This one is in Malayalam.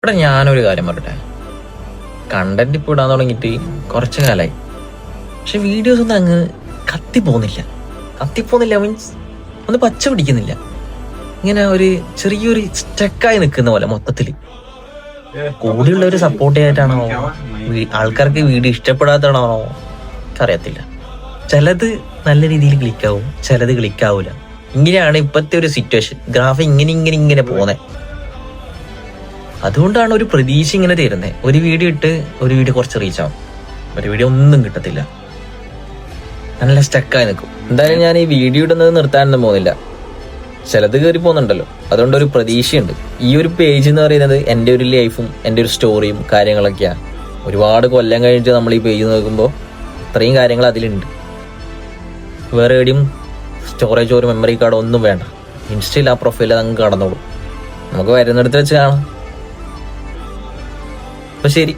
ഇവിടെ ഞാനൊരു കാര്യം പറയട്ടെ, കണ്ടന്റ് ഇപ്പോൾ ഇടാൻ തുടങ്ങിയിട്ട് കുറച്ച് കാലമായി. പക്ഷെ വീഡിയോസ് ഒന്നും അങ്ങ് കത്തിപ്പോന്നില്ല മീൻസ് ഒന്ന് പച്ച പിടിക്കുന്നില്ല. ഇങ്ങനെ ഒരു ചെറിയൊരു സ്റ്റക്കായി നിൽക്കുന്ന പോലെ മൊത്തത്തില്. കൂടെയുള്ളവർ സപ്പോർട്ട് ചെയ്യാനായിട്ടാണോ, ആൾക്കാർക്ക് വീഡിയോ ഇഷ്ടപ്പെടാത്തതാണോ എനിക്കറിയത്തില്ല. ചിലത് നല്ല രീതിയിൽ ക്ലിക്കാവും, ചിലത് ക്ലിക്കാവൂല. ഇങ്ങനെയാണ് ഇപ്പോഴത്തെ ഒരു സിറ്റുവേഷൻ. ഗ്രാഫ് ഇങ്ങനെ പോകുന്നത്. അതുകൊണ്ടാണ് ഒരു പ്രതീക്ഷ ഇങ്ങനെ തരുന്നത്. ഒരു വീഡിയോ ഇട്ട് ഒരു വീഡിയോ കുറച്ച് റീച്ച് ആവും, ഒരു വീഡിയോ ഒന്നും കിട്ടത്തില്ല, നല്ല സ്റ്റക്കായി നിൽക്കും. എന്തായാലും ഞാൻ ഈ വീഡിയോ ഇടുന്നത് നിർത്താനൊന്നും പോകുന്നില്ല. ചിലത് കയറി പോകുന്നുണ്ടല്ലോ, അതുകൊണ്ട് ഒരു പ്രതീക്ഷയുണ്ട്. ഈ ഒരു പേജ് എന്ന് പറയുന്നത് എൻ്റെ ഒരു ലൈഫും എൻ്റെ ഒരു സ്റ്റോറിയും കാര്യങ്ങളൊക്കെയാണ്. ഒരുപാട് കൊല്ലം കഴിഞ്ഞിട്ട് നമ്മൾ ഈ പേജ് നോക്കുമ്പോൾ ഇത്രയും കാര്യങ്ങൾ അതിലുണ്ട്. വേറെ എവിടെയും സ്റ്റോറേജ് ഒരു മെമ്മറി കാർഡ് ഒന്നും വേണ്ട. ഇൻസ്റ്റയിൽ ആ പ്രൊഫൈൽ അങ്ങ് കടന്നോളൂ. നമുക്ക് വരുന്നിടത്ത് വെച്ച് കാണാം. അപ്പൊ ശരി.